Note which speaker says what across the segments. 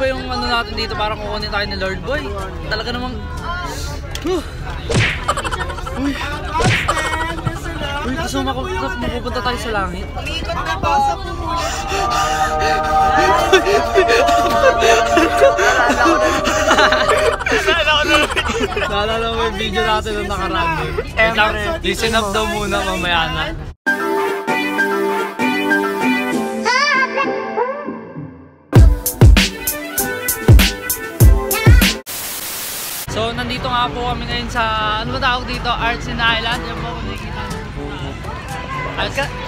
Speaker 1: ba yung ano natin dito, parang kukunin tayo ni Lord Boy. Talaga namang... Uy, gusto mo mapupunta tayo sa langit?
Speaker 2: Ikot na ba sa pulo?
Speaker 1: Naalala mo yung video natin nung nakaraan. Listen up daw muna, mamaya na. So, nandito nga po kami ngayon sa, ano ba tawag dito? Arts in Island. Yan po kung nakikita.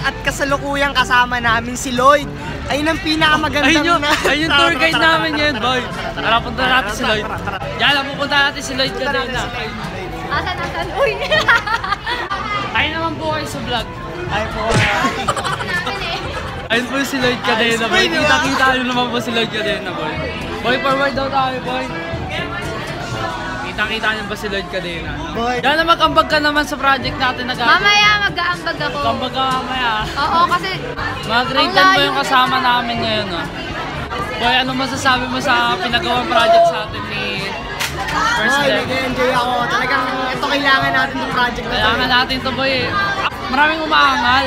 Speaker 2: At kasalukuyang kasama namin si Lloyd. Ayun ang pinakamagandang
Speaker 1: ayun yung tour guide namin ngayon, boy. Tara, punta natin si Lloyd. Diyan, pupunta natin si Lloyd kanina.
Speaker 3: Asan? Uy!
Speaker 1: Tayo naman po kayo sa vlog.
Speaker 2: Ay po.
Speaker 1: Ayun po si Lloyd kanina, boy. Kita-kita nyo naman po si Lloyd kanina, boy. Boy, forward daw tayo, boy. Kita-kita nyo ba si Lloyd kanina?
Speaker 2: Boy.
Speaker 1: Diyan na mag-ambag ka naman sa project natin na gagawin.
Speaker 3: Mamaya mag-aambag ako.
Speaker 1: Mag-ambag ka mamaya.
Speaker 3: Oo, kasi...
Speaker 1: Mag-grade 10 ba yung kasama namin ngayon, no? Boy, ano masasabi mo sa pinagawang project sa atin ni First
Speaker 2: Boy,
Speaker 1: Leg?
Speaker 2: nag-enjoy ako. Talagang ito kailangan natin itong project na ito.
Speaker 1: Kailangan natin ito, boy. Maraming umaangal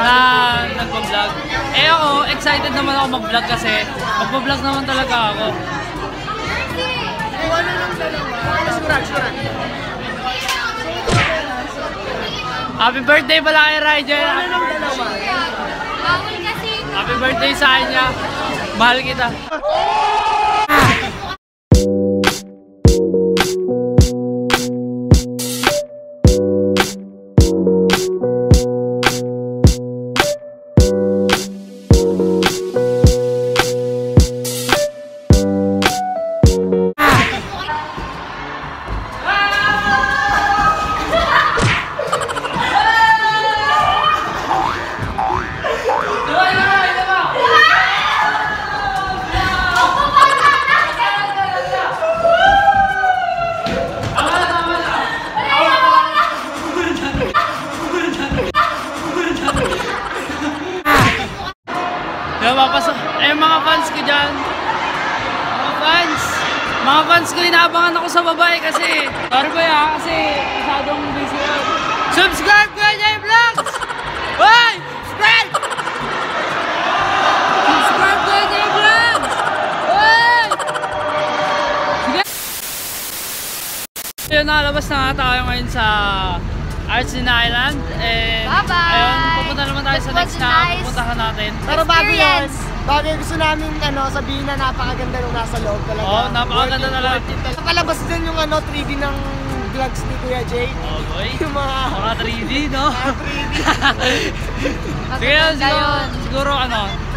Speaker 1: na nag-vlog. Eh ako, excited naman ako mag-vlog kasi mag-vlog naman talaga ako.
Speaker 2: Ano lang dalawa? Surat.
Speaker 1: Happy birthday pala kay Ryder.
Speaker 2: Ano lang dalawa?
Speaker 3: Bawal kasi.
Speaker 1: Happy birthday sa kanya. Mahal kita. Eh mga fans ko dyan, mga fans ko, inaabangan ako sa babae kasi sorry ba ya, kasi masyadong busy ako. Subscribe ko yan vlogs! Hoy! Subscribe! Subscribe ko yan vlogs! Hoy! Sige! Ayun, nakalabas na nga tayo ngayon sa Arts in Island. And
Speaker 3: bye-bye!
Speaker 1: Ayun, pupunta naman tayo sa next na pupuntahan natin.
Speaker 2: Pero bago yun, gusto namin sabihin na napakaganda nung nasa loob talaga.
Speaker 1: Oo, napakaganda talaga.
Speaker 2: Napalabas din yung 3D ng vlogs ni Kuya Jay.
Speaker 1: Oh, boy.
Speaker 2: Yung mga
Speaker 1: 3D, no?
Speaker 2: 3D.
Speaker 1: Sige, siguro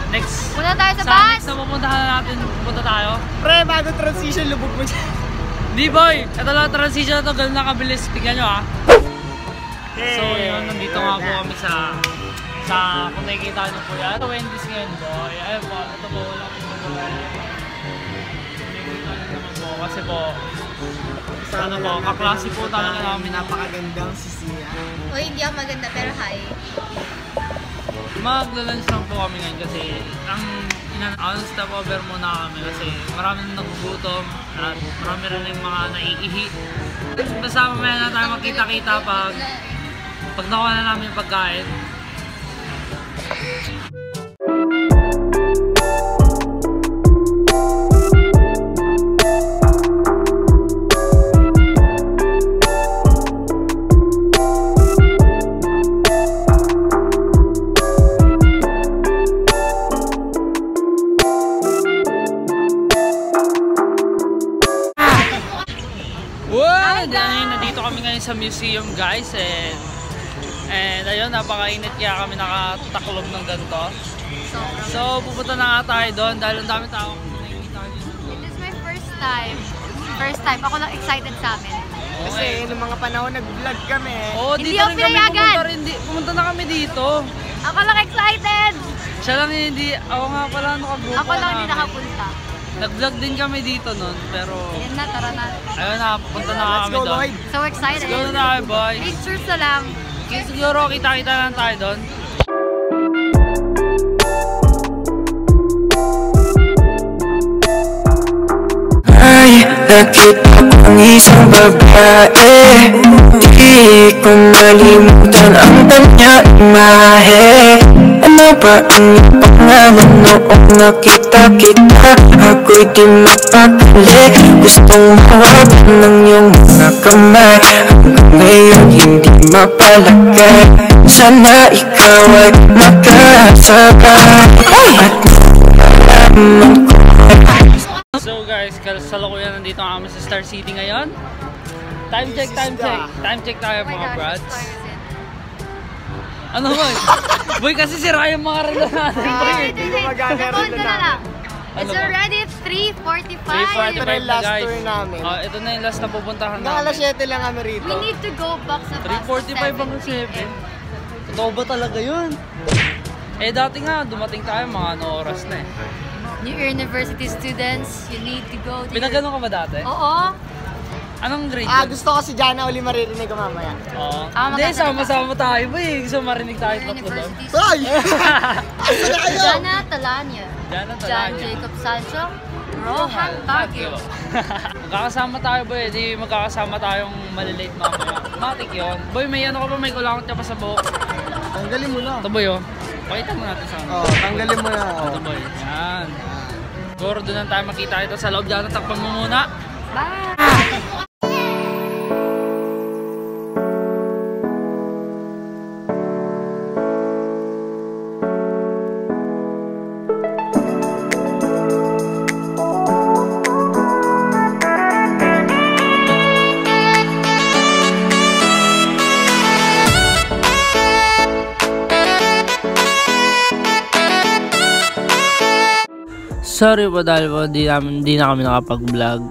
Speaker 1: next.
Speaker 3: Punta tayo sa
Speaker 1: Sa
Speaker 3: bus!
Speaker 1: next na pupuntahan natin, pupunta tayo.
Speaker 2: Pre, bago transition, lubog mo dyan.
Speaker 1: Hindi, boy. Ito lang transition na to, ganun na kabilis. Tignan nyo, ha. So, yun, nandito nga po kami sa kung nakikita nyo po yan. Ito, Wendy's ngayon, boy. Ayun po, ito po, wala po po. Nakikita nyo naman po, kasi po, kaklase po talaga namin.
Speaker 2: Napakagandang sisiya.
Speaker 3: Uy, hindi ako maganda pero hi.
Speaker 1: Maglalunch lang po kami ngayon kasi ang stopover muna kami kasi marami nang nagugutom at marami rin yung mga naiihi. Basta mamaya na tayo magkita-kita pag nakuha na namin yung pagkain. Nandito kami ngayon sa museum, guys, and ayun, napakainit kaya kami nakataklob ng ganito. So pupunta na nga tayo doon dahil ang dami tao nakikita dito.
Speaker 3: It is my first time. Ako lang excited sa amin.
Speaker 2: Kasi noong mga panahon nag-vlog kami.
Speaker 1: Oo,
Speaker 3: Hindi
Speaker 1: dito
Speaker 3: ako
Speaker 1: rin kami
Speaker 3: pinayagan.
Speaker 1: pumunta na kami dito.
Speaker 3: Ako lang excited!
Speaker 1: Siya lang hindi, ako nga pala nakagrupo
Speaker 3: Ako lang hindi nakapunta.
Speaker 1: Nag-vlog din kami dito nun, pero
Speaker 3: Yan na, tara na.
Speaker 1: ayun na, pupunta na
Speaker 2: Let's
Speaker 1: kami
Speaker 2: go,
Speaker 1: doon.
Speaker 2: Lloyd.
Speaker 3: So excited.
Speaker 1: Let's go na tayo, boy.
Speaker 3: Pictures na lang.
Speaker 1: Okay, siguro kita-kita lang tayo doon.
Speaker 4: kamay, nakita kong isang babae. Di ko malimutan ang kanya imahe. Ano ba ang iyong pangalan noong nakita kita? Ako'y di mapakali, gustong mawagan ng iyong mga kamay. Hanggang ngayon hindi mapalagay, sana ikaw ay makasabay. At malaman ko.
Speaker 1: So guys, kasalukuyan nandito kami sa Star City ngayon. Time check tayo mga brads. Ano boy? Boy kasi sira yung mga relo natin.
Speaker 3: Nakuha ka na lang. It's already 3:45.
Speaker 1: 3:45 na
Speaker 2: last
Speaker 1: guys.
Speaker 2: tour namin.
Speaker 1: Ito na yung last na pupuntahan
Speaker 2: Hanggang alas
Speaker 1: namin.
Speaker 2: 7 lang kami rito.
Speaker 3: We need to go back sa bus.
Speaker 1: 3:45 hanggang 7. Totoo ba talaga yun? Eh dati nga, dumating tayo mga ano oras na eh.
Speaker 3: New University students, you need to go to
Speaker 1: Pinagano ka ba dati?
Speaker 3: Oo.
Speaker 1: Anong grade yun?
Speaker 2: Gusto ko si Jana uli maririnig ko mamaya.
Speaker 1: Oo.
Speaker 3: Ah,
Speaker 1: Hindi,
Speaker 3: maganda
Speaker 1: sama-sama tayo ba eh. Gusto marinig tayo tatlo doon.
Speaker 3: University
Speaker 2: Ay! Asa na kayo?
Speaker 3: Jana Talanya.
Speaker 1: Diyan na
Speaker 3: John
Speaker 1: talaga.
Speaker 3: Jacob Sancho. Rohan Baguio.
Speaker 1: Magkakasama tayo boy, di magkakasama tayong malilate mamaya. Matik yun. Boy, may ano ka ba? May kulangot ka pa sa buhok.
Speaker 2: Tanggalin mo na.
Speaker 1: Ito boy oh. Pakita mo natin sa ano.
Speaker 2: Tanggalin mo na.
Speaker 1: Ito boy. Yan. Siguro doon lang tayo makita ito sa loob dyan. Takpan mo muna.
Speaker 3: Bye!
Speaker 1: Sorry po dahil po di na kami nakapag-vlog.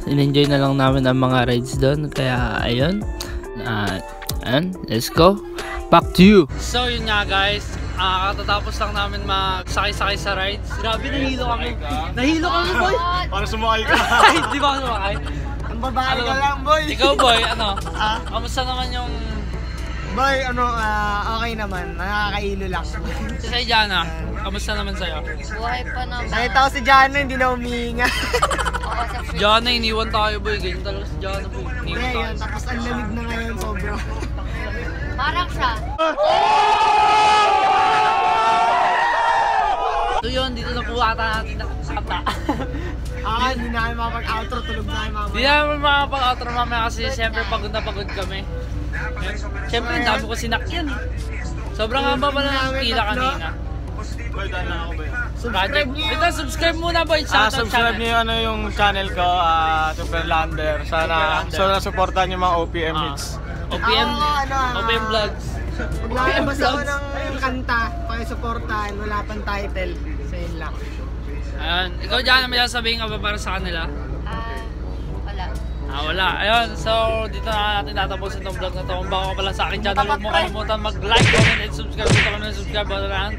Speaker 1: In-enjoy na lang namin ang mga rides doon. Kaya ayun. And let's go. Back to you. So yun nga guys. Katatapos lang namin magsakay-sakay sa rides. Grabe, nahilo kami. Nahilo kami boy.
Speaker 2: Para sumakay ka.
Speaker 1: Ay, di ba ako sumakay?
Speaker 2: Ang babae ka lang, boy.
Speaker 1: Ikaw boy, ano? Kamusta naman yung
Speaker 2: Boy, okay naman. Nakakailo lang.
Speaker 1: sa Jana? Kamusta naman sa'yo?
Speaker 3: Buhay pa naman.
Speaker 2: Nakita ko si Jana, hindi na humihinga.
Speaker 3: Oo, sa free.
Speaker 1: Jana, iniwan tayo boy. Ganyan talaga si Jana boy. Iniwan tayo.
Speaker 2: Ngayon, tapos ang lamig na ngayon, sobra.
Speaker 3: Parang siya.
Speaker 1: So yun, dito na po ata natin nakakata.
Speaker 2: Hindi na kami makapag-outro, tulog na kami mamaya.
Speaker 1: Hindi naman makapag-outro mamaya kasi siyempre pagod na pagod kami. Siyempre, ang dami ko sinakyan. Sobrang haba pa na ng pila kanina.
Speaker 2: Subscribe niyo.
Speaker 1: Ito, subscribe muna boy.
Speaker 5: Subscribe niyo yung channel ko, Superlander. Sana supportan niyo mga OPM hits.
Speaker 1: OPM, OPM Vlogs.
Speaker 2: Maglalabas ako ng kanta, pakisuportahan, wala pang title. So yun lang.
Speaker 1: Ayun, ikaw dyan, may sasabihin ka ba para sa kanila?
Speaker 3: Wala.
Speaker 1: Wala. Ayun, so dito na natin tatapusin itong vlog na to. Kung baka ka pala sa akin channel, huwag mo kalimutan mag-like, comment, and subscribe. Dito kami ng subscribe button.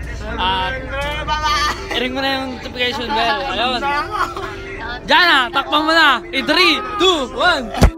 Speaker 1: I-ring mo na yung notification bell. Ayun. Diyan na, takpan mo na. 3, 2, 1.